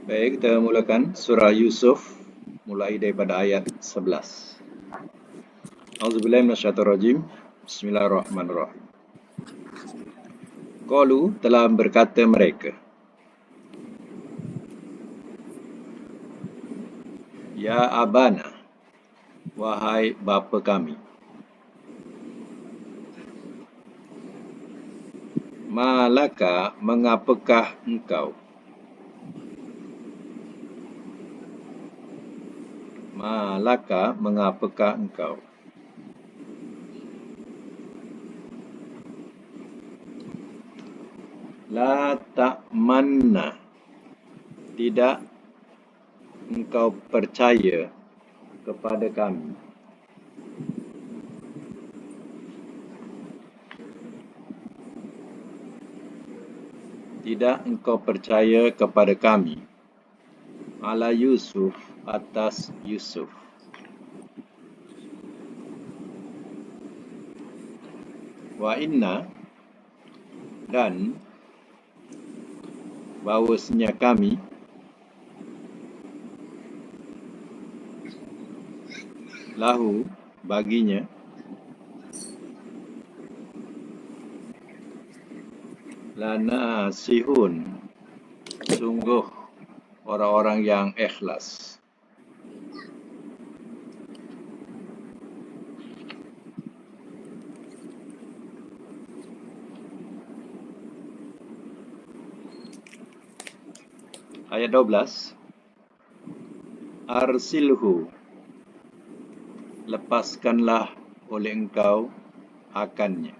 Baik, kita mulakan surah Yusuf mulai daripada ayat 11. Auzubillahi minasyaitonirrajim. Bismillahirrahmanirrahim. Qalu telah berkata mereka, Ya abana, wahai bapa kami. Malaka, mengapakah engkau? Malaka, mengapakah engkau? La ta'manna, tidak engkau percaya kepada kami. Tidak engkau percaya kepada kami. Ala Yusuf, atas Yusuf. Wa inna, dan bahawasanya kami lahu, baginya, lanasihun, sungguh orang-orang yang ikhlas. Ayat 12. Arsilhu, lepaskanlah oleh engkau akannya.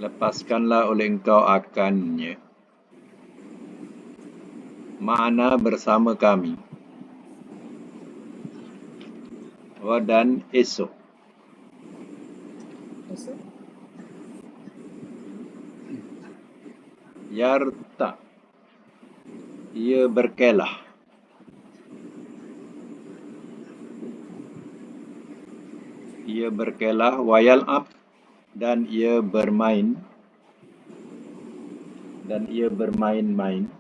Lepaskanlah oleh engkau akannya. Ma'ana, bersama kami. Dan esok. Yarta, ia berkelah. Ia berkelah, wayal'ab, dan ia bermain. Dan ia bermain-main.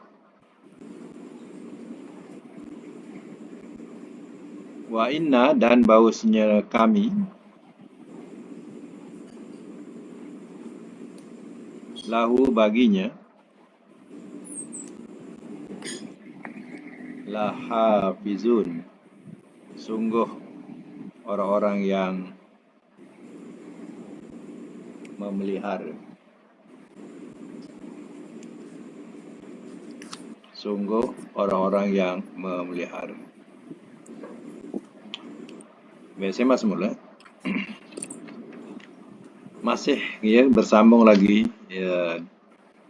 Wa inna, dan bahawasanya kami, lahu, baginya, lahafizun, sungguh orang-orang yang memelihara. Sungguh orang-orang yang memelihara. Baik, saya masuk mula. Masih bersambung lagi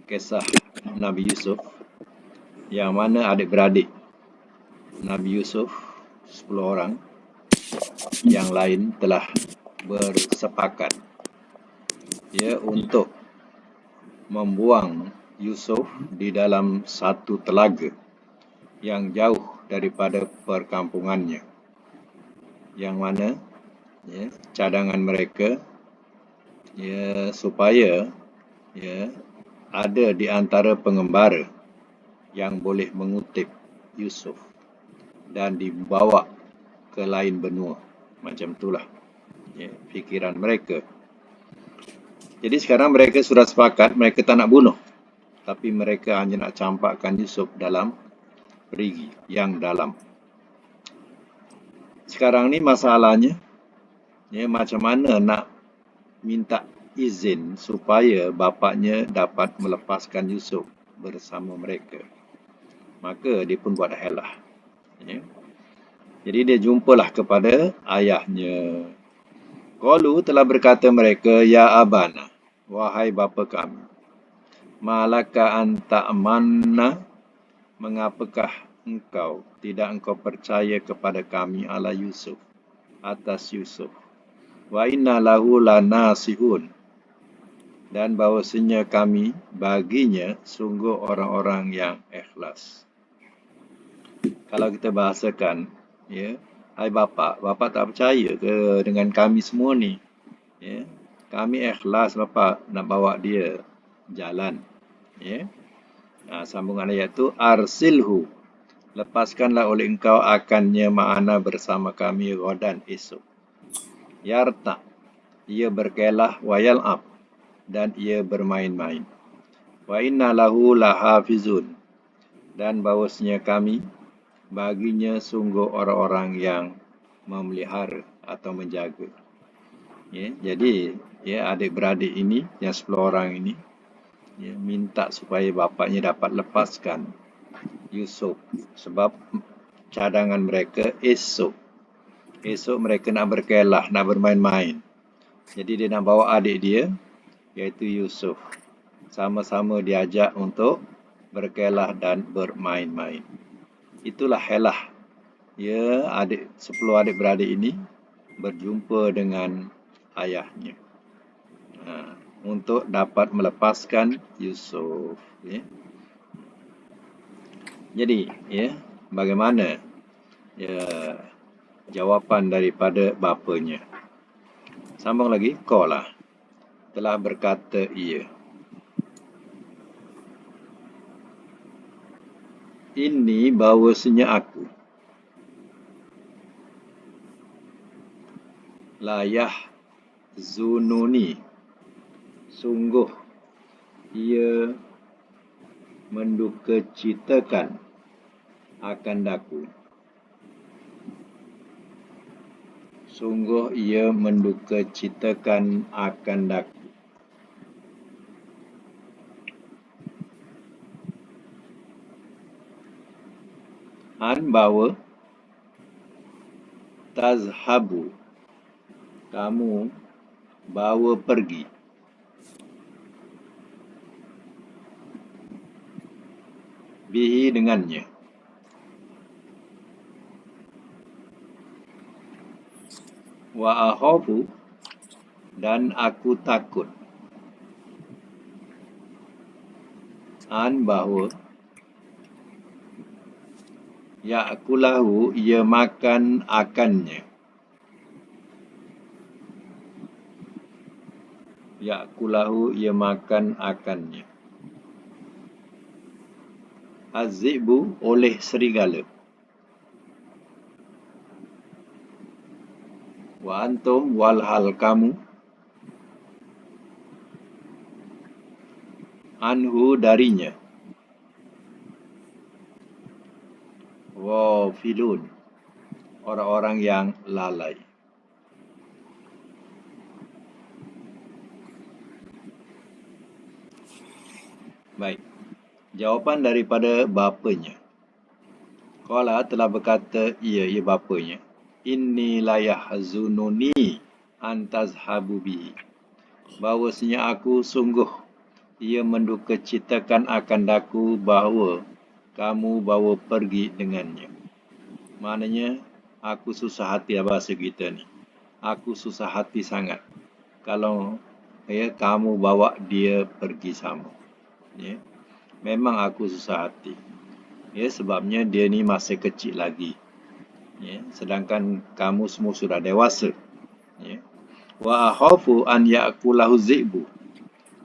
kisah Nabi Yusuf, yang mana adik-beradik Nabi Yusuf 10 orang yang lain telah bersepakat untuk membuang Yusuf di dalam satu telaga yang jauh daripada perkampungannya, yang mana cadangan mereka supaya ada di antara pengembara yang boleh mengutip Yusuf dan dibawa ke lain benua. Macam itulah fikiran mereka. Jadi sekarang mereka sudah sepakat, mereka tak nak bunuh, tapi mereka hanya nak campakkan Yusuf dalam perigi yang dalam. Sekarang ni masalahnya, macam mana nak minta izin supaya bapaknya dapat melepaskan Yusuf bersama mereka. Maka dia pun buat helah. Jadi dia jumpalah kepada ayahnya. Qalu, telah berkata mereka, Ya abana, wahai bapa kami. Malaka anta amanna, mengapakah engkau tidak engkau percaya kepada kami ala Yusuf, atas Yusuf. Wa inna lahu lanasihun, dan bahawasanya kami baginya sungguh orang-orang yang ikhlas. Kalau kita bahasakan, hai bapa tak percaya ke dengan kami semua ni? Kami ikhlas Bapa nak bawa dia jalan. Ya. Sambungan ayat tu, arsilhu, lepaskanlah oleh engkau akannya ma'ana bersama kami ghadan esok. Yarta, ia berkelah, wa yal'ab, dan ia bermain-main. Wa inna lahu lahafizun, dan bahawasanya kami baginya sungguh orang-orang yang memelihara atau menjaga. Ya, jadi adik-beradik ini, yang 10 orang ini, minta supaya bapaknya dapat lepaskan Yusuf sebab cadangan mereka esok mereka nak berkelah, nak bermain-main. Jadi dia nak bawa adik dia, iaitu Yusuf, sama-sama diajak untuk berkelah dan bermain-main. Itulah helah ya 10 adik-beradik ini berjumpa dengan ayahnya untuk dapat melepaskan Yusuf. Ya. Jadi, bagaimana jawapan daripada bapanya? Sambung lagi, qala, telah berkata ia, ini bahawasanya aku, layah zununi, sungguh ia mendukacitakan akan daku. Sungguh ia mendukacitakan akan daku. An bahawa tazhabu, kamu bawa pergi, bihi dengannya, wa akhafu, dan aku takut, an bahawa ya'kulahu, ia makan akannya, ya'kulahu, ia makan akannya, az-zi'bu, oleh serigala, wa antum, walhal kamu, anhu, darinya, ghafilun, orang-orang yang lalai. Baik, jawapan daripada bapanya. Qala, telah berkata ia bapanya, inni la yahzununi an tazhabu bihi, bahawasanya aku sungguh ia mendukacitakan akan daku bahawa kamu bawa pergi dengannya. Maknanya aku susah hati, bahasa kita ni. Aku susah hati sangat kalau kamu bawa dia pergi sama. Memang aku susah hati. Sebabnya dia ni masih kecil lagi. Sedangkan kamu semua sudah dewasa. Wa akhafu an ya'kulahu zi'bu,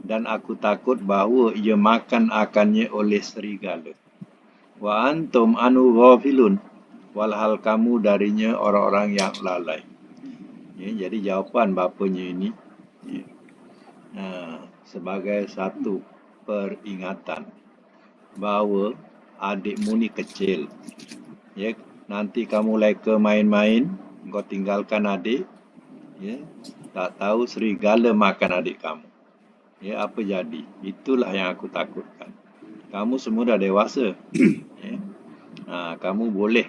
dan aku takut bahawa ia makan akannya oleh serigala. Wa antum anu ghafilun, walhal kamu darinya orang-orang yang lalai. Jadi jawapan bapanya ini sebagai satu peringatan bahawa adikmu ni kecil. Nanti kamu leka main-main, kau tinggalkan adik, tak tahu serigala makan adik kamu. Apa jadi? Itulah yang aku takutkan. Kamu semua dah dewasa. Kamu boleh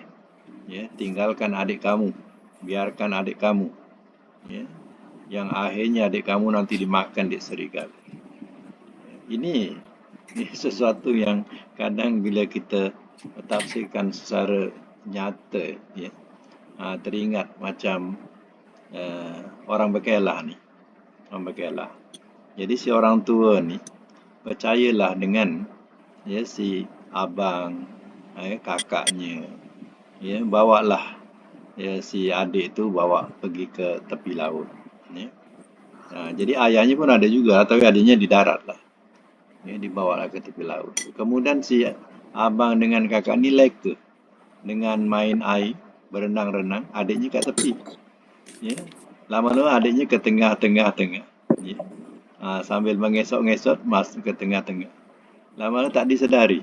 tinggalkan adik kamu, biarkan adik kamu. Yang akhirnya adik kamu nanti dimakan di serigala. Ini sesuatu yang kadang bila kita tafsirkan secara nyata, teringat macam orang berkelah ni. Orang berkelah. Jadi si orang tua ni percayalah dengan si abang, kakaknya, bawalah si adik tu bawa pergi ke tepi laut. Jadi ayahnya pun ada juga, tapi adanya di darat lah. Ya, dibawa ke tepi laut. Kemudian si abang dengan kakak ni leka dengan main air, berenang-renang, adiknya kat tepi. Ya. Lama-lama adiknya ke tengah-tengah. Ya. Sambil mengesot-ngesot masuk ke tengah-tengah. Lama-lama tak disedari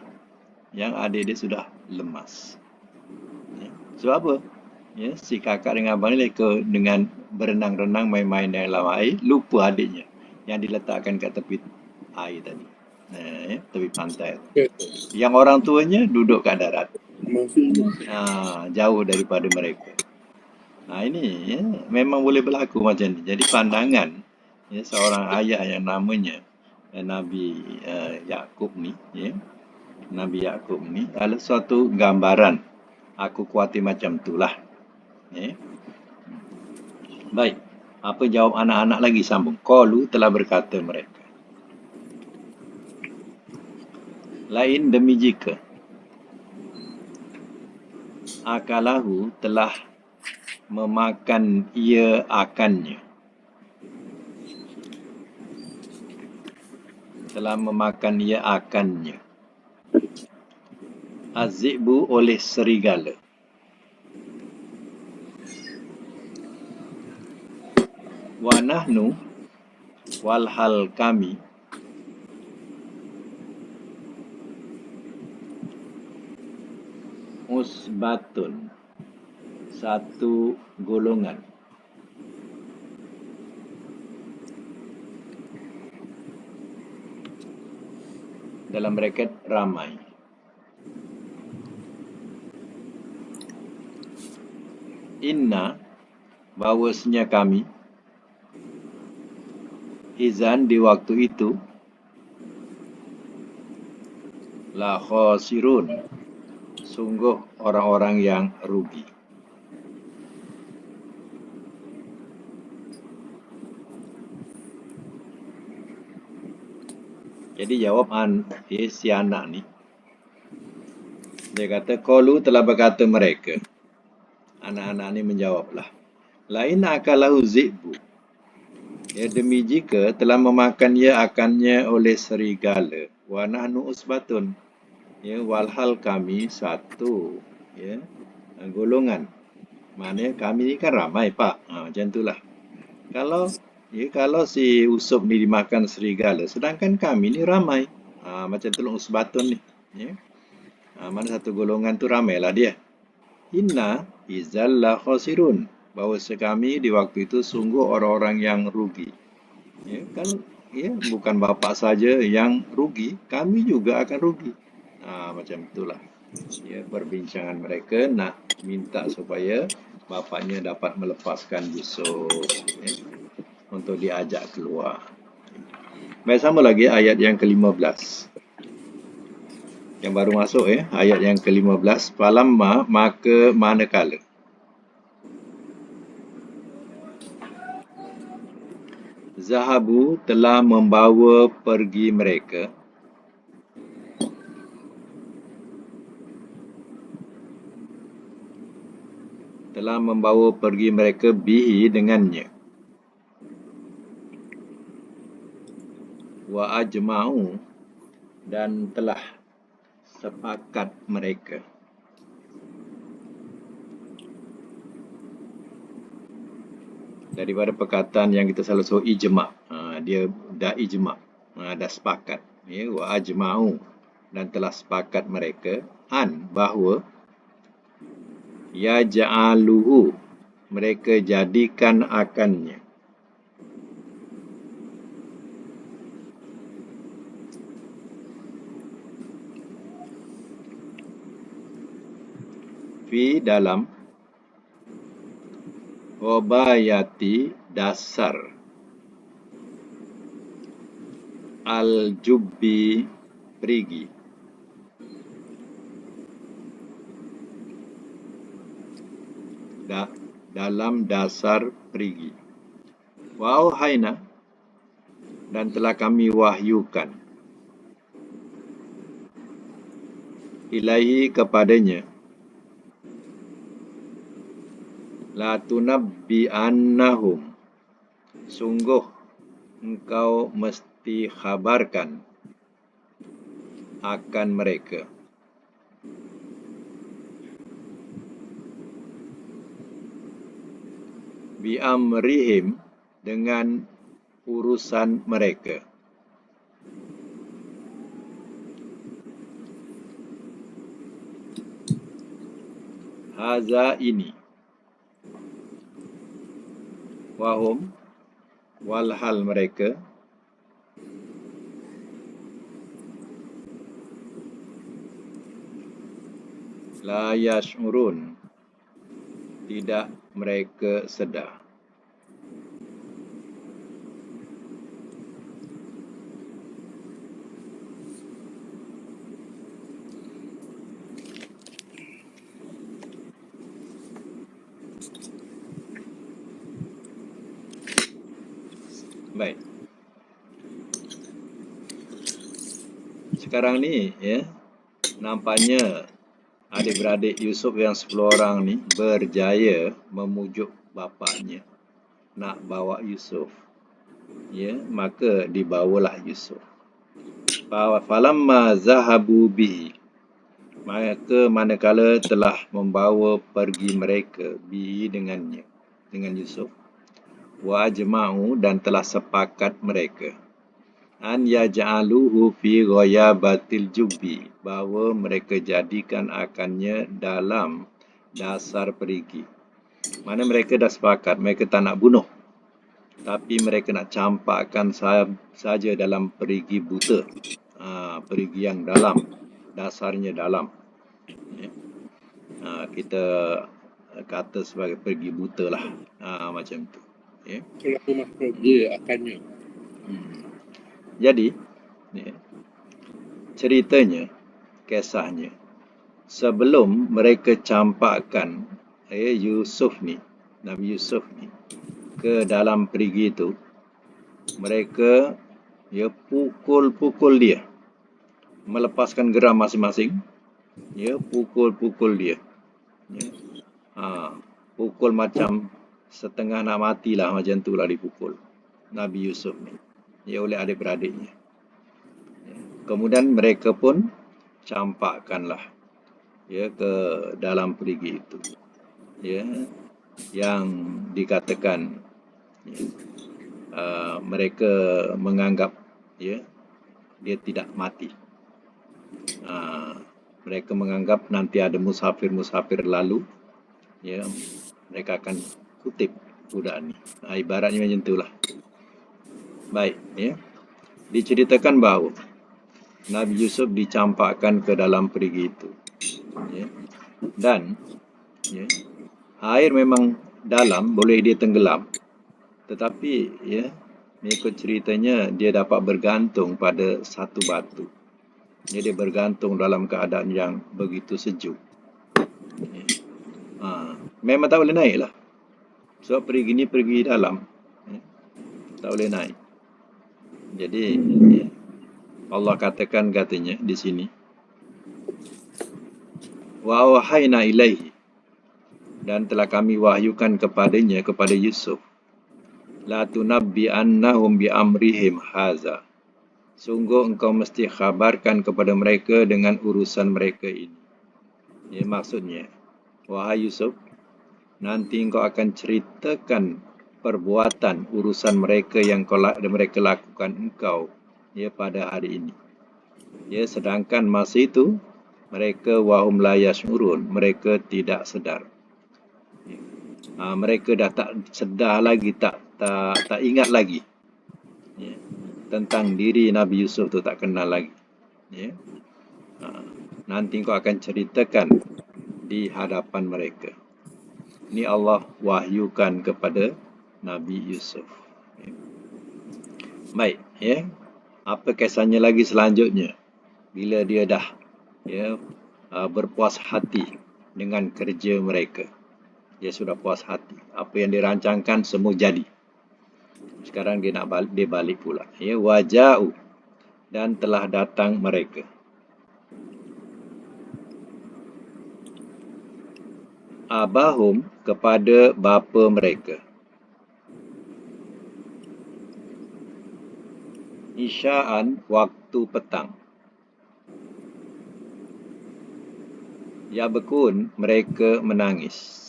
yang adik dia sudah lemas. Ya. Sebab apa? Ya, si kakak dengan abang ni leka dengan berenang-renang main-main dalam air, lupa adiknya yang diletakkan kat tepi air tadi. Ya, tepi pantai. Yang orang tuanya duduk kat darat. Jauh daripada mereka. Ini ya, memang boleh berlaku macam ni. Jadi pandangan ya, seorang ayah yang namanya Nabi Yakub ni, ya, Nabi Yakub ni adalah suatu gambaran. Aku kuatir macam itulah. Ya. Baik. Apa jawab anak-anak lagi sambung? Qalu telah berkata mereka. Lain demi jika akalahu telah memakan ia akannya. Telah memakan ia akannya. Az-zi'bu oleh serigala. Wa nahnu walhal kami usbatun satu golongan. Dalam bracket ramai. Inna bahawasanya kami izan di waktu itu la khasirun sungguh orang-orang yang rugi. Jadi jawab si anak ni. Dia kata qalu telah berkata mereka. Anak-anak ni menjawablah. Lain akalahu zi'bu. Ya, demi jika telah memakan ia akannya oleh serigala. Wa nahnu usbatun. Ya, walhal kami satu. Ya, golongan. Maknanya kami ni kan ramai, Pak. Macam itulah. Kalau si Usop ni dimakan serigala, sedangkan kami ni ramai. Macam tolong usbatun ni. Ya. Mana satu golongan tu ramailah dia. Inna izalla khasirun. Bahawa kami di waktu itu sungguh orang-orang yang rugi. Ya, kan bukan bapa saja yang rugi, kami juga akan rugi. Macam itulah. Ya, perbincangan mereka nak minta supaya bapaknya dapat melepaskan Yusuf untuk diajak keluar. Baik, sama lagi ayat yang ke-15. Yang baru masuk ayat yang ke-15. Falamma maka manakala Zahabu telah membawa pergi mereka bihi dengannya. Wa ajma'u dan telah sepakat mereka. Daripada perkataan yang kita selalu sebut ijma'. Dia dah ijma'. Dah sepakat. Ya, wa ajma'u dan telah sepakat mereka bahawa ya ja'aluhu mereka jadikan akannya. Fi dalam wabayati dasar al-jubbi perigi. Dalam dasar perigi. Wa auhayna dan telah kami wahyukan ilaihi kepadanya la tunabbi'annahum sungguh engkau mesti khabarkan akan mereka bi'amrihim, dengan urusan mereka. Haza, ini. Wahum, walhal mereka. La yash'urun, tidak mereka sedar. Baik. Sekarang ni, nampaknya adik-beradik Yusuf yang 10 orang ni berjaya memujuk bapaknya nak bawa Yusuf. Maka dibawalah Yusuf. Falamma zahabu bihi, maka manakala telah membawa pergi mereka bihi, dengannya, dengan Yusuf, wa ajma'u, dan telah sepakat mereka, an yaj'aluhu fi ghayabatil jubbi, bahawa mereka jadikan akannya dalam dasar perigi. Mana mereka dah sepakat, mereka tak nak bunuh, tapi mereka nak campakkan saja dalam perigi buta, perigi yang dalam, dasarnya dalam. Kita kata sebagai perigi buta lah, macam tu. Kenapa maksud dia akannya? Jadi, ceritanya, kisahnya, sebelum mereka campakkan Yusuf ni, Nabi Yusuf ni, ke dalam perigi itu, mereka pukul-pukul dia, melepaskan geram masing-masing, pukul-pukul dia, pukul macam setengah nak matilah, macam tu lah dipukul Nabi Yusuf ni, oleh adik-beradiknya. Kemudian mereka pun campakkanlah ke dalam perigi itu, yang dikatakan mereka menganggap dia tidak mati. Mereka menganggap nanti ada musafir-musafir lalu, mereka akan kutip budak ni. Ibaratnya macam itulah. Baik, diceritakan bahawa Nabi Yusuf dicampakkan ke dalam perigi itu, dan air memang dalam, boleh dia tenggelam, tetapi mengikut ceritanya dia dapat bergantung pada satu batu. Dia bergantung dalam keadaan yang begitu sejuk. Memang tak boleh naik lah, sebab perigi ni pergi dalam, tak boleh naik. Jadi Allah katanya di sini, wa awhayna ilaihi, dan telah kami wahyukan kepadanya, kepada Yusuf, la tunabbi'annahum bi amrihim haza, sungguh engkau mesti khabarkan kepada mereka dengan urusan mereka ini. Maksudnya, wahai Yusuf, nanti engkau akan ceritakan perbuatan urusan mereka yang mereka lakukan engkau pada hari ini. Sedangkan masa itu mereka wahum la yash'urun, mereka tidak sedar. Mereka dah tak sedar lagi, tak ingat lagi tentang diri Nabi Yusuf tu, tak kenal lagi. Nanti kau akan ceritakan di hadapan mereka. Ini Allah wahyukan kepada Nabi Yusuf. Baik, apa kisahnya lagi selanjutnya? Bila dia dah berpuas hati dengan kerja mereka, dia sudah puas hati, apa yang dirancangkan semua jadi. Sekarang dia nak balik pula. Waja'u, dan telah datang mereka. Abahum, kepada bapa mereka. Isya'an waktu petang. Yabkun, mereka menangis.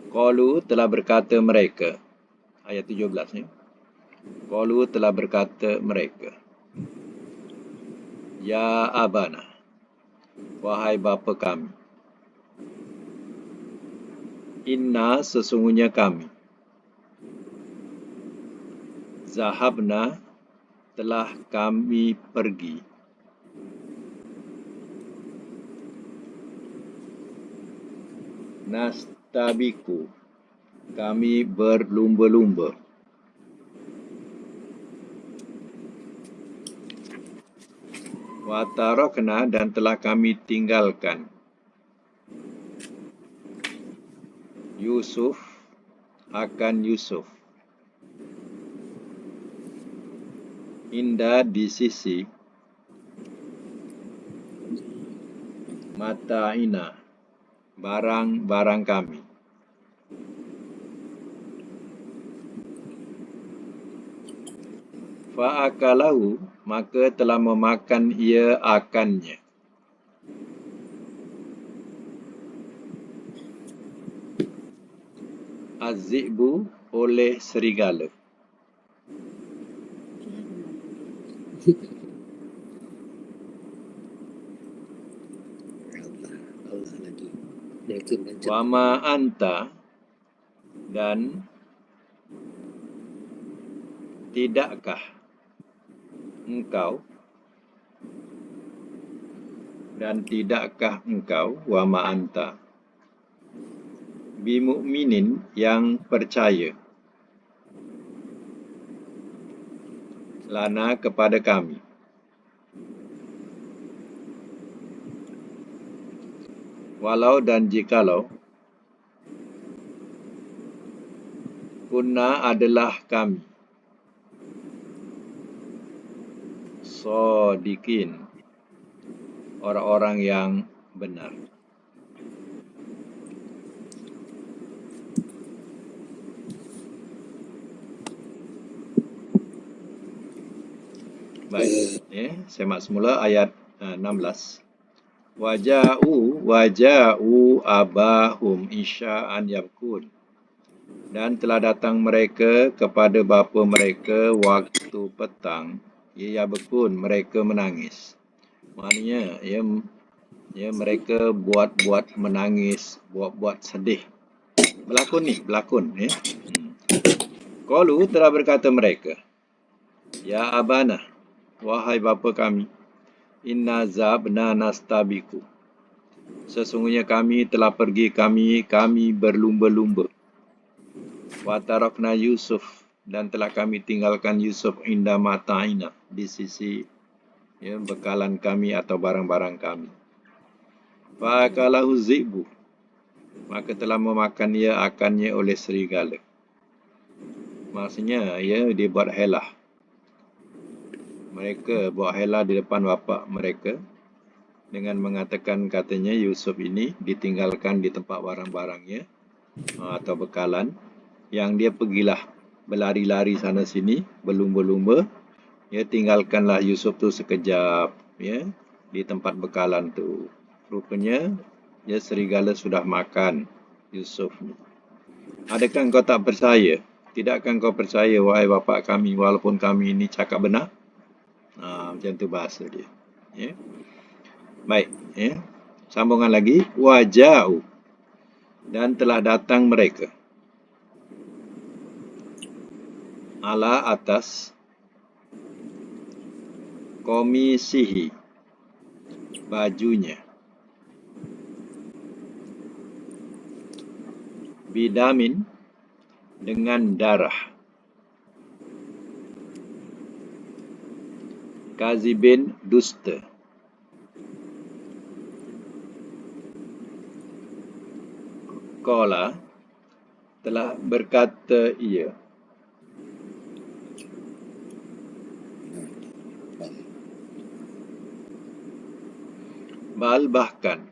Qalu, telah berkata mereka. Ayat 17 ni. Qalu, telah berkata mereka. Ya abana, wahai bapa kami. Inna, sesungguhnya kami. Zahabna, telah kami pergi. Nastabiku, kami berlumba-lumba. Watarokna, dan telah kami tinggalkan. Yusuf, akan Yusuf. Indah, di sisi. Mata'ina, barang-barang kami. Fa'akalahu, maka telah memakan ia akannya. Az-zi'bu, oleh serigala. Allah lagi. Yakin dan cepat. Wama anta, dan tidakkah engkau, wama anta, bimu'minin, yang percaya, lana, kepada kami. Walau, dan jikalau, kunna, adalah kami, shodiqin, orang-orang yang benar. Baik, semak semula ayat 16. Waja'u abahum isya'an yabkun. Dan telah datang mereka kepada bapa mereka waktu petang, yabkun, mereka menangis. Maknanya, mereka buat menangis, buat sedih. Berlakon. Qalu, telah berkata mereka. Ya abana, wahai bapa kami. Inna zabna nastabiku. Sesungguhnya kami telah pergi, kami berlumba-lumba. Watarokna Yusuf, dan telah kami tinggalkan Yusuf inda mata'ina, di sisi bekalan kami atau barang-barang kami. Fa'akalahu zi'bu, maka telah memakan ia akannya oleh serigala. Maksudnya, dia buat helah. Mereka buat helah di depan bapa mereka dengan mengatakan katanya Yusuf ini ditinggalkan di tempat barang-barangnya atau bekalan, yang dia pergilah berlari-lari sana sini, berlumba-lumba. Tinggalkanlah Yusuf tu sekejap di tempat bekalan tu. Rupanya serigala sudah makan Yusuf ni. Adakah engkau tak percaya? Tidakkah engkau percaya, wahai bapa kami, walaupun kami ini cakap benar? Macam tu bahasa dia. Baik, sambungan lagi. Waja'u, dan telah datang mereka. Ala, atas. Komisihi, bajunya. Bidamin, dengan darah. Kazibin, dusta. Qala, telah berkata ia. Bal, bahkan.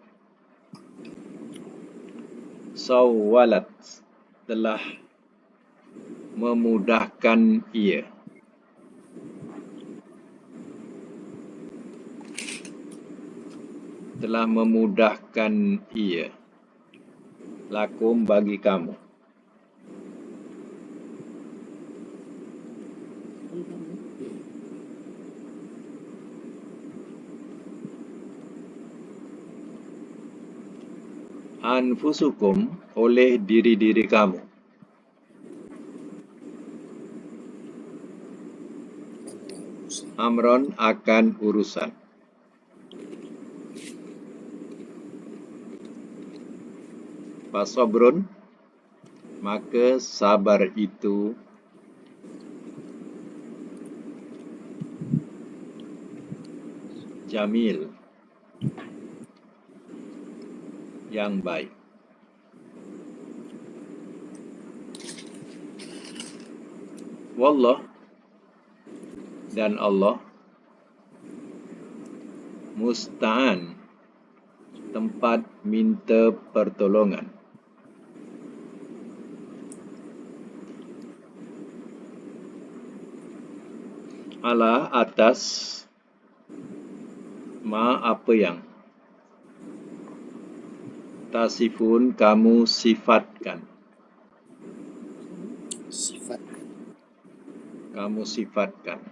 Sawwalat, telah memudahkan ia. Telah memudahkan ia lakum bagi kamu. Anfusukum oleh diri-diri kamu. Amron akan urusan. Fasabrun, maka sabar itu jamil, yang baik. Wallah, dan Allah, musta'an, tempat minta pertolongan. Ala atas ma apa yang tasifun kamu sifatkan. Kamu sifatkan.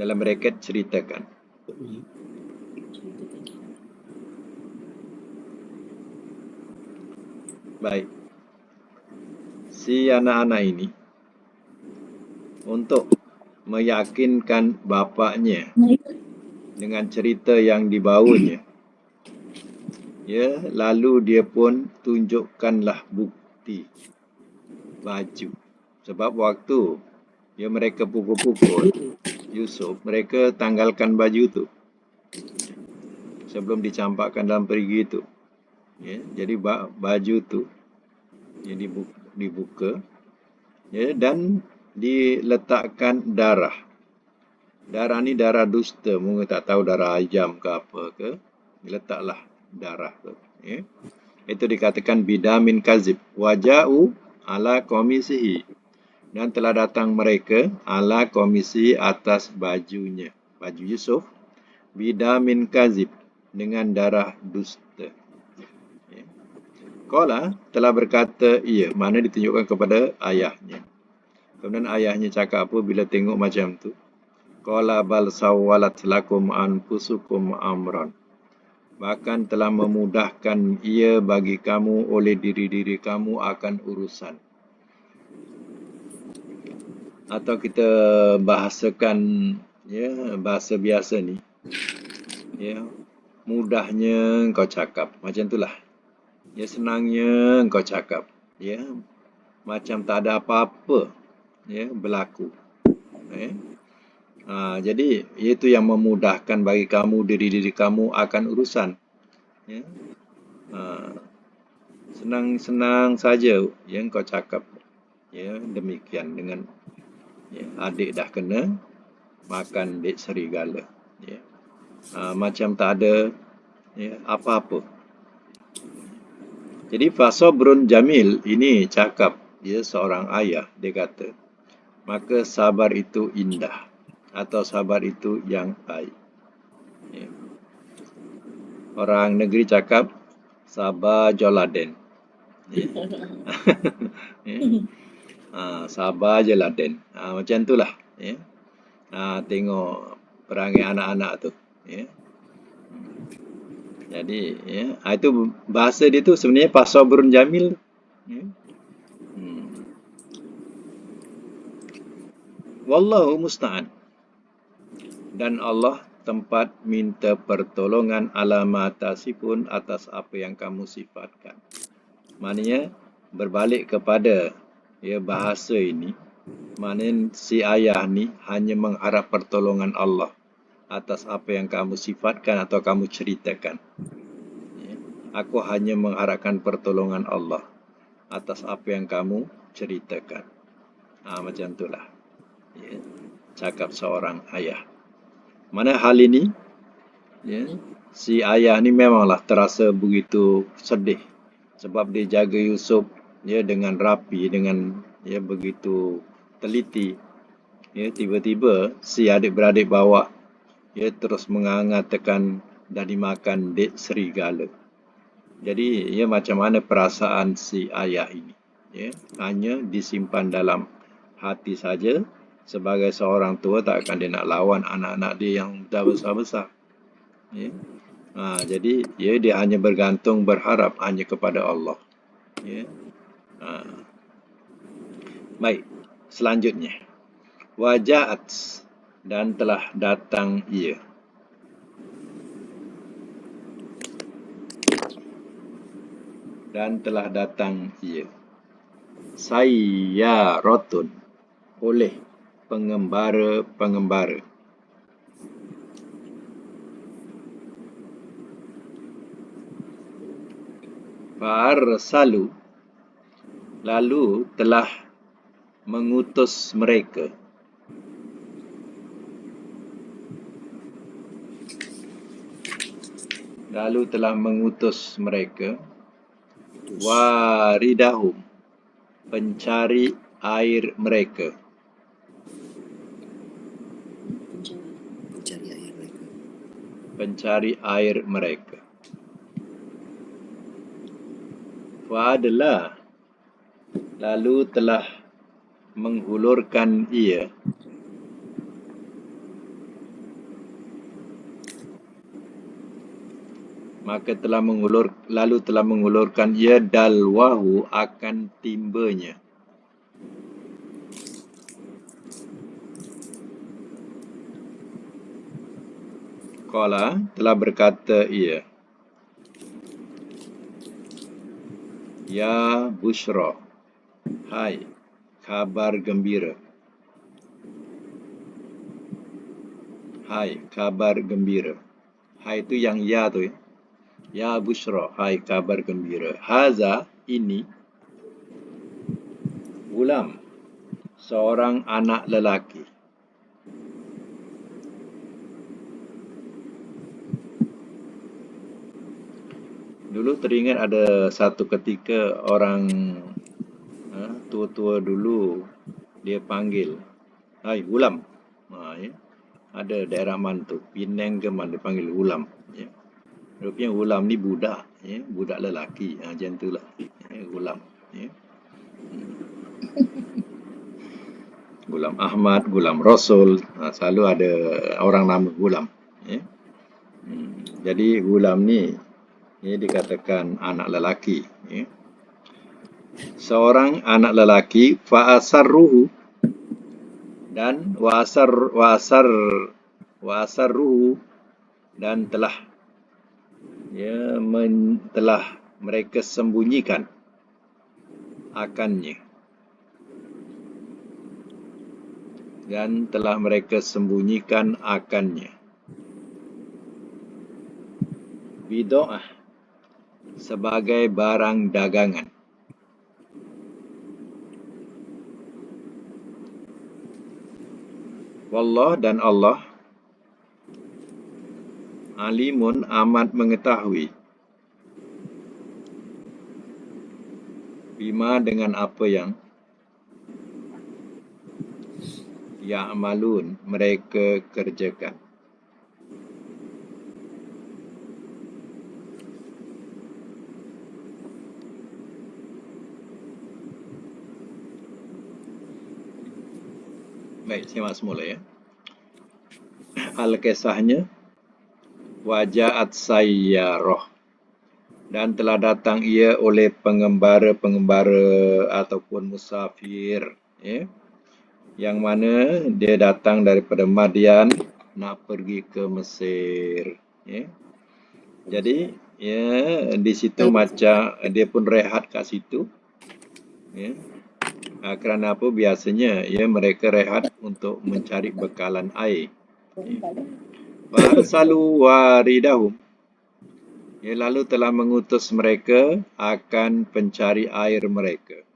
Dalam bracket ceritakan. Baik. Si anak-anak ini untuk meyakinkan bapaknya dengan cerita yang dibawanya, ya, lalu dia pun tunjukkanlah bukti baju. Sebab waktu ya mereka pukul-pukul Yusuf, mereka tanggalkan baju tu sebelum dicampakkan dalam perigi itu. Ya, jadi baju tu ya, dibuka ya, dan diletakkan darah. Darah ni darah dusta, mungkin tak tahu darah ayam ke apa ke. Diletaklah darah tu. Ya. Itu dikatakan bidamin kazib. Waja'u ala komisihi. Dan telah datang mereka ala komisi atas bajunya. Baju Yusuf. Bidamin kazib. Dengan darah dusta. Ya. Qala telah berkata ia. Mana ditunjukkan kepada ayahnya. Kemudian ayahnya cakap apa bila tengok macam tu? Qala bal sawwalat lakum anfusukum amran. Bahkan telah memudahkan ia bagi kamu oleh diri-diri kamu akan urusan. Atau kita bahasakan ya bahasa biasa ni. Ya, mudahnya engkau cakap. Macam itulah. Ya, senangnya engkau cakap. Ya, macam tak ada apa-apa ya berlaku. Jadi itu yang memudahkan bagi kamu diri-diri kamu akan urusan. Ya. Senang-senang saja yang kau cakap. Ya, demikian dengan ya, adik dah kena makan dek serigala. Ya. Macam tak ada ya, apa-apa. Jadi fasabrun jamil ini cakap ya seorang ayah, dia kata, maka sabar itu indah atau sabar itu yang baik. Ya. Orang negeri cakap sabar joladen. Ya. Ya. Sabar je Laden. Macam itulah. Ya. Tengok perangai anak-anak tu. Ya. Jadi ya, itu bahasa dia tu sebenarnya fasabrun jamil. Ya. Wallahu musta'an. Dan Allah tempat minta pertolongan alamatasipun atas apa yang kamu sifatkan. Maknanya berbalik kepada ya bahasa ini, maknanya si ayah ni hanya mengharap pertolongan Allah atas apa yang kamu sifatkan atau kamu ceritakan. Ya. Aku hanya mengharapkan pertolongan Allah atas apa yang kamu ceritakan. Macam itulah. Ya. Cakap seorang ayah. Mana hal ini? Ya. Si ayah ni memanglah terasa begitu sedih sebab dia jaga Yusuf ya dengan rapi, dengan ya begitu teliti, ya tiba-tiba si adik-beradik bawah ya terus mengatakan dah dimakan dek serigala. Jadi ya macam mana perasaan si ayah ini? Ya, hanya disimpan dalam hati saja. Sebagai seorang tua tak akan dia nak lawan anak-anak dia yang dah besar-besar. Ya. Jadi ya dia hanya bergantung berharap hanya kepada Allah. Ya. Baik, selanjutnya. Wajaat dan telah datang ia. Dan telah datang ia. Sayyaratun oleh pengembara-pengembara. Farsalu lalu telah mengutus mereka. Lalu telah mengutus mereka. Waridahum pencari air mereka. Pencari air mereka. Fa'adlah lalu telah menghulurkan ia. Maka lalu telah mengulurkan ia dalwahu akan timbanya. Qala telah berkata ia. Ya Bushra, hai kabar gembira. Hai kabar gembira. Hai itu yang ya tu ya. Ya Bushra, hai kabar gembira. Haza ini gulam, seorang anak lelaki. Dulu teringat ada satu ketika orang tua-tua dulu dia panggil, hai gulam. Ya. Ada daerah mana tu, Penang ke mana dia panggil gulam. Ya. Rupanya gulam ni budak, ya, budak lelaki, macam itulah, ya, gulam. Ya. Gulam Ahmad, gulam Rasul, selalu ada orang nama gulam. Ya. Jadi gulam ni, ya, dikatakan anak lelaki. Ya. Seorang anak lelaki, fa'asarruhu dan wa'asarruhu dan telah telah mereka sembunyikan akannya. Dan telah mereka sembunyikan akannya. Bid'ah sebagai barang dagangan. Wallah dan Allah alimun amat mengetahui bima dengan apa yang ya'malun mereka kerjakan. Baik, simak semula ya. Al-Kisahnya, wajaat sayyarah dan telah datang ia oleh pengembara-pengembara ataupun musafir, ya, yang mana dia datang daripada Madian nak pergi ke Mesir. Ya. Jadi ya, di situ macam dia pun rehat kat situ. Ya. Kerana apa? Biasanya ya mereka rehat untuk mencari bekalan air. Farsalu waridahum. Ya, lalu telah mengutus mereka akan pencari air mereka.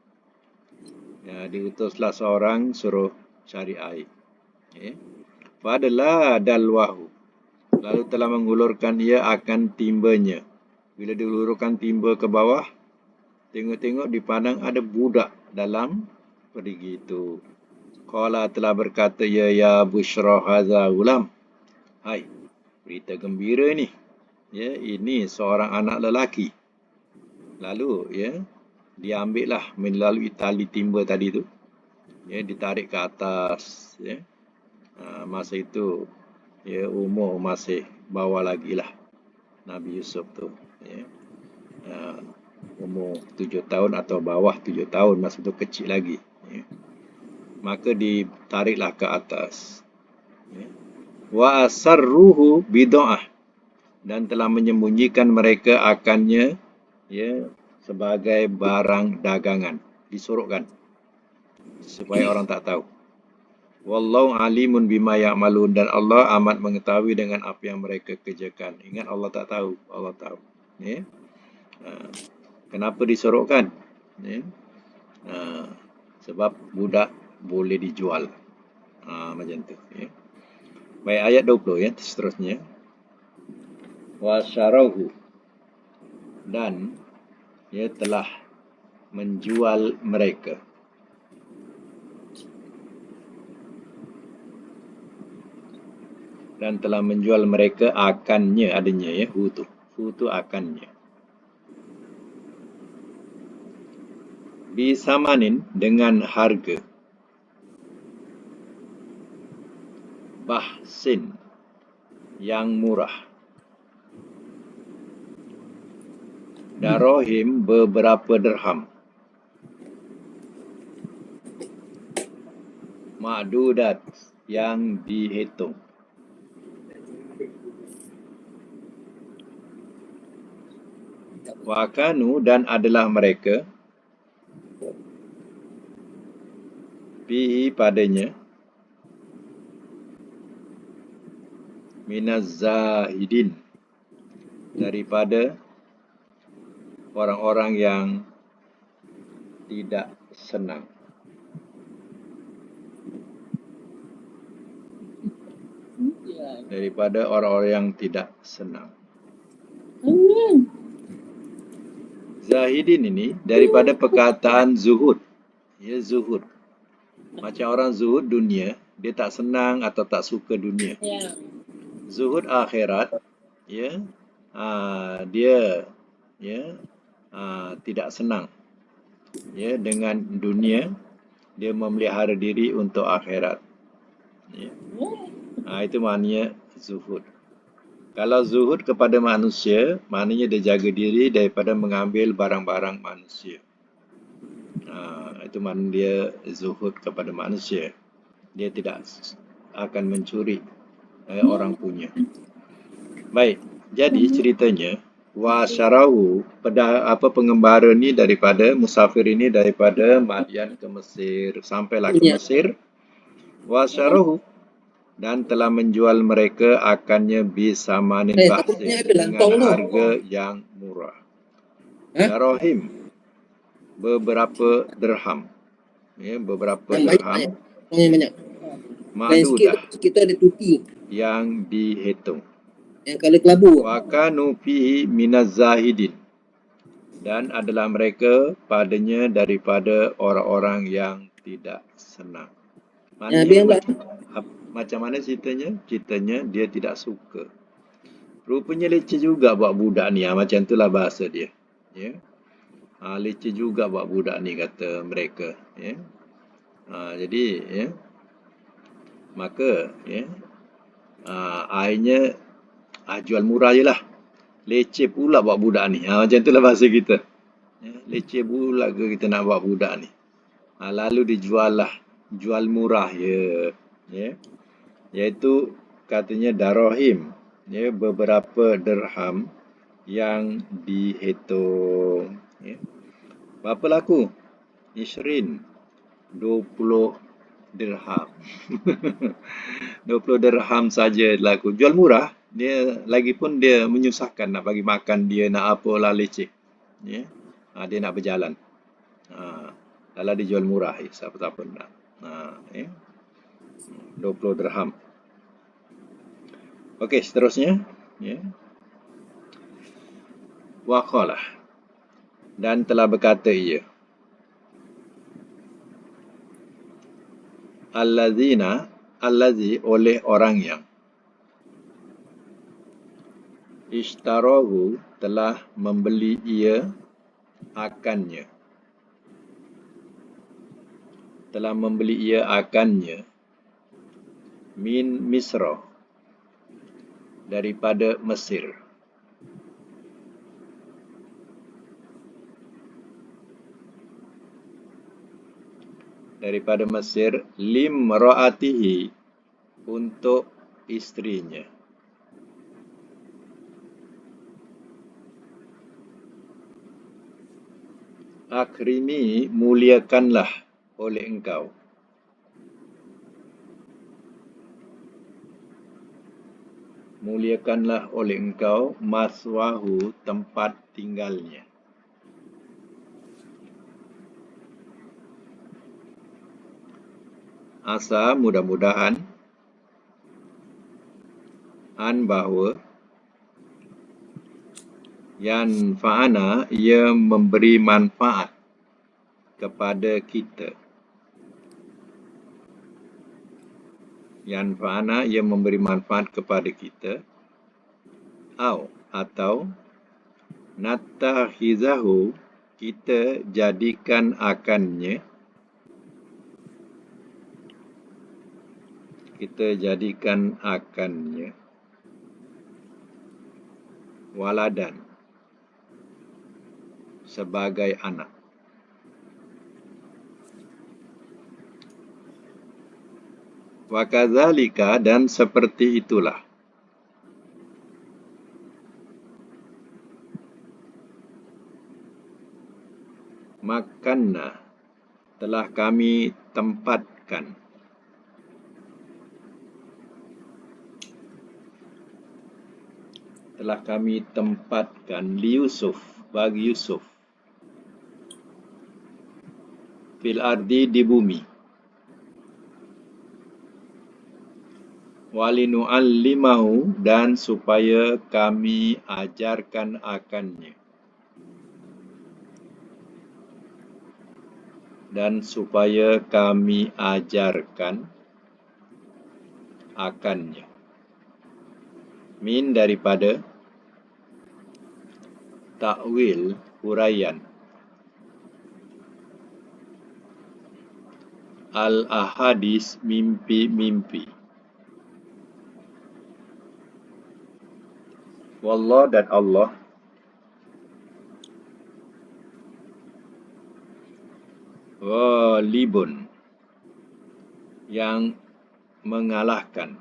Ya, diutuslah seorang suruh cari air. Ya. Fadlah dalwahu. Lalu telah mengulurkan ia akan timbanya. Bila diulurkan timba ke bawah, tengok-tengok dipandang ada budak dalam begitu. Qala telah berkata ya busyra hadza gulam. Hai, berita gembira ni. Ya, ini seorang anak lelaki. Lalu diambillah melalui tali timba tadi tu. Ditarik ke atas. Masa itu umur masih bawah lagi lah Nabi Yusuf tu. Umur 7 tahun atau bawah 7 tahun, masa itu kecil lagi. Maka ditariklah ke atas. Wa asarruhu bid'ah, dan telah menyembunyikan mereka akannya sebagai barang dagangan, disorokkan supaya orang tak tahu. Wallahu alimun bima ya'malun, dan Allah amat mengetahui dengan apa yang mereka kerjakan. Ingat, Allah tak tahu, Allah tahu. Kenapa disorokkan? Sebab budak boleh dijual. Macam tu. Baik, ayat 20 seterusnya. Wa syarahu, dan telah menjual mereka. Dan telah menjual mereka akannya, adanya hu tu akannya. Bisamanin, dengan harga. Bahsin, yang murah. Darohim, beberapa dirham. Ma'dudat, yang dihitung. Wakanu, dan adalah mereka, bihi padanya, minaz zahidin, daripada orang-orang yang tidak senang. Daripada orang-orang yang tidak senang. Zahidin ini daripada perkataan zuhud. Zuhud. Macam orang zuhud dunia, dia tak senang atau tak suka dunia. Zuhud akhirat, dia tidak senang dengan dunia, dia memelihara diri untuk akhirat. Itu maknanya zuhud. Kalau zuhud kepada manusia, maknanya dia jaga diri daripada mengambil barang-barang manusia. Itu makna dia zuhud kepada manusia. Dia tidak akan mencuri orang punya. Baik, jadi ceritanya, wa syarahu, pengembara ni daripada musafir ini daripada Madian ke Mesir, sampailah ke Mesir. Wa syarahu, dan telah menjual mereka akannya bisamanin bahsin, dengan harga yang murah. Darohim, beberapa dirham. Beberapa dirham. Ma'dudah, kita ada tuti yang dihitung. yang kalau kelabu. Wakanu fihi minaz zahidin, dan adalah mereka padanya daripada orang-orang yang tidak senang. Maknanya macam mana ceritanya? Ceritanya dia tidak suka. Rupanya leceh juga buat budak ni. Macam itulah bahasa dia. Leceh juga buat budak ni, kata mereka. Jadi maka akhirnya jual murah je lah. Leceh pula buat budak ni. Macam itulah bahasa kita. Leceh pula ke kita nak buat budak ni. Lalu dijual lah. Jual murah iaitu katanya darohim, beberapa dirham yang dihitung. Berapa laku? 20 dirham. 20 dirham saja laku. Jual murah, dia lagipun dia menyusahkan nak bagi makan dia, nak apalah leceh. Dia nak berjalan. Kalau dijual murah, siapa-siapa nak. 20 dirham. Okey, seterusnya. Waqalah, dan telah berkata ia. allazi oleh orang yang ishtarahu telah membeli ia akannya min Misra daripada Mesir limraatihi untuk istrinya. Akrimi muliakanlah oleh engkau maswahu tempat tinggalnya. Asa mudah-mudahan bahawa yanfa'ana ia memberi manfaat kepada kita. Atau nattakhizahu kita jadikan akannya waladan sebagai anak. Wa kadzalika dan seperti itulah makanna telah kami tempatkan bagi Yusuf fil ardi di bumi walinu'allimahu dan supaya kami ajarkan akannya min daripada ta'wil huraian al-ahadis mimpi-mimpi. Wallah dan Allah ghalibun yang mengalahkan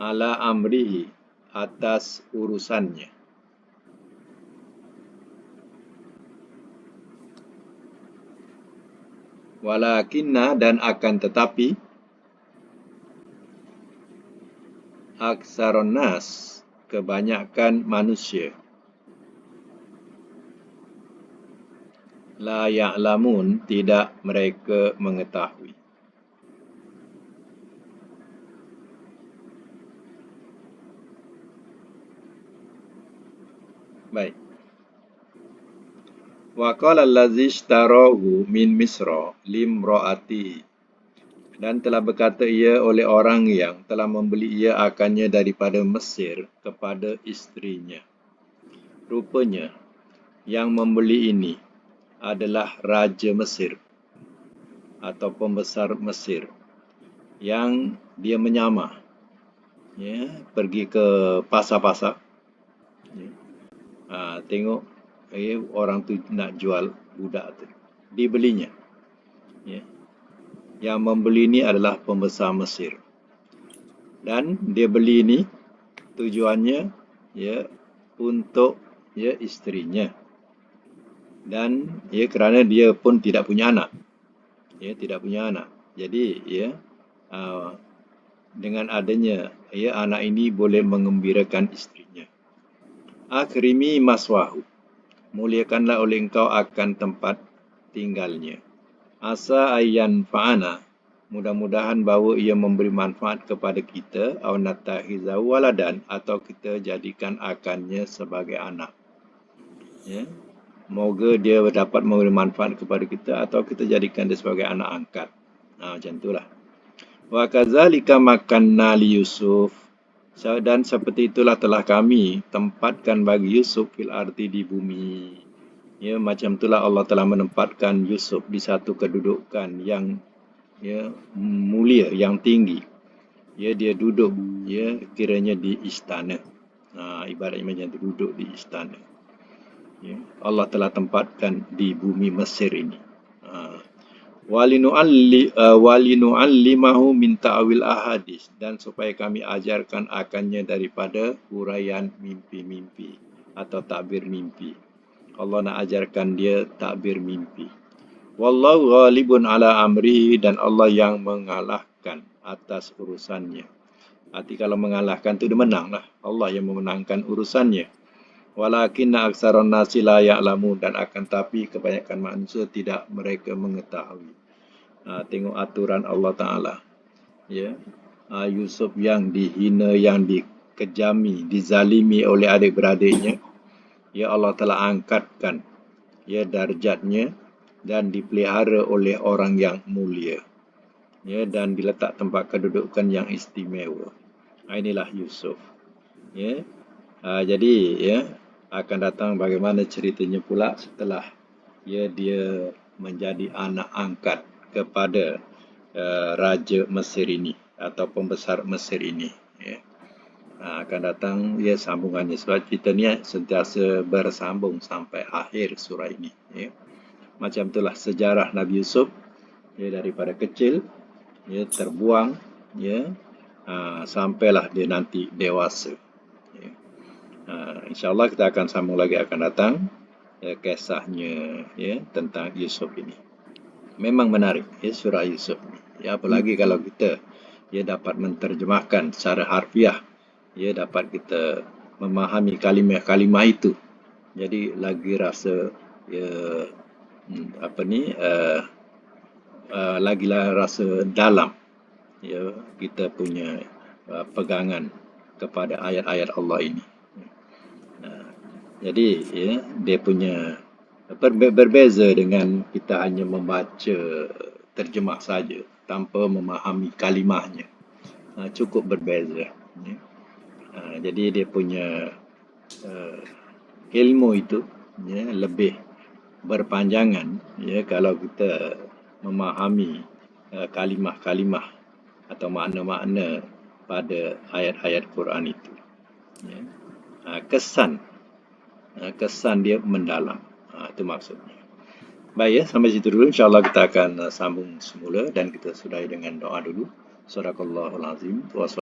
ala amrihi atas urusannya. Walakinna dan akan tetapi aksaron nas kebanyakan manusia la ya'lamun tidak mereka mengetahui. Baik. Wa qala allazi ishtarahu min Misra limraatihi dan telah berkata ia oleh orang yang telah membeli ia akannya daripada Mesir kepada istrinya. Rupanya yang membeli ini adalah Raja Mesir atau pembesar Mesir yang dia menyamar, pergi ke pasar-pasar, tengok orang tu nak jual budak tu, dibelinya. Yang membeli ini adalah pembesar Mesir dan dia beli ini tujuannya untuk istrinya dan kerana dia pun tidak punya anak. Jadi dengan adanya anak ini boleh mengembirakan istrinya. Akrimi maswahu muliakanlah oleh engkau akan tempat tinggalnya. Asa ayyan fa'ana mudah-mudahan bahawa ia memberi manfaat kepada kita aw nattakhizahu waladan atau kita jadikan akannya sebagai anak. Ya. Moga dia dapat memberi manfaat kepada kita atau kita jadikan dia sebagai anak angkat. Macam itulah. Wa kadzalika makanna li Yusuf. Dan seperti itulah telah kami tempatkan bagi Yusuf fil ardi di bumi. Ya, macam itulah Allah telah menempatkan Yusuf di satu kedudukan yang mulia, yang tinggi. Ya, dia duduk kiranya di istana. Ibaratnya macam tu, duduk di istana. Ya, Allah telah tempatkan di bumi Mesir ini. Walinu'allimahu min ta'wil ahadis, dan supaya kami ajarkan akannya daripada huraian mimpi-mimpi atau takbir mimpi. Allah nak ajarkan dia takbir mimpi. Wallahu ghalibun ala amrihi, dan Allah yang mengalahkan atas urusannya. Arti kalau mengalahkan tu dia menang lah. Allah yang memenangkan urusannya. Walakinna aktsaran nasi la ya'lamun, dan akan tapi kebanyakan manusia tidak mereka mengetahui. Tengok aturan Allah Ta'ala. Ya. Yusuf yang dihina, yang dikejami, dizalimi oleh adik-beradiknya. Ya, Allah telah angkatkan darjatnya dan dipelihara oleh orang yang mulia. Ya, dan diletak tempat kedudukan yang istimewa. Inilah Yusuf. Ya. Jadi akan datang bagaimana ceritanya pula setelah dia menjadi anak angkat kepada Raja Mesir ini atau pembesar Mesir ini. Ya. Akan datang sambungannya, sebab cerita ni sentiasa bersambung sampai akhir surah ini. Ya. Macam itulah sejarah Nabi Yusuf daripada kecil terbuang sampailah dia nanti dewasa. Ya. InsyaAllah kita akan sambung lagi akan datang kisahnya tentang Yusuf ini. Memang menarik surah Yusuf ni. Apalagi kalau kita dapat menterjemahkan secara harfiah, dapat kita memahami kalimah-kalimah itu. Jadi lagi rasa lagilah rasa dalam kita punya pegangan kepada ayat-ayat Allah ini. Jadi dia punya berbeza dengan kita hanya membaca terjemah saja tanpa memahami kalimahnya. Cukup berbeza. Jadi dia punya ilmu itu lebih berpanjangan kalau kita memahami kalimah-kalimah atau makna-makna pada ayat-ayat Quran itu. Kesan dia mendalam. Itu maksudnya. Baik sampai situ dulu. InsyaAllah kita akan sambung semula dan kita sudahi dengan doa dulu. Sadaqallahul azim.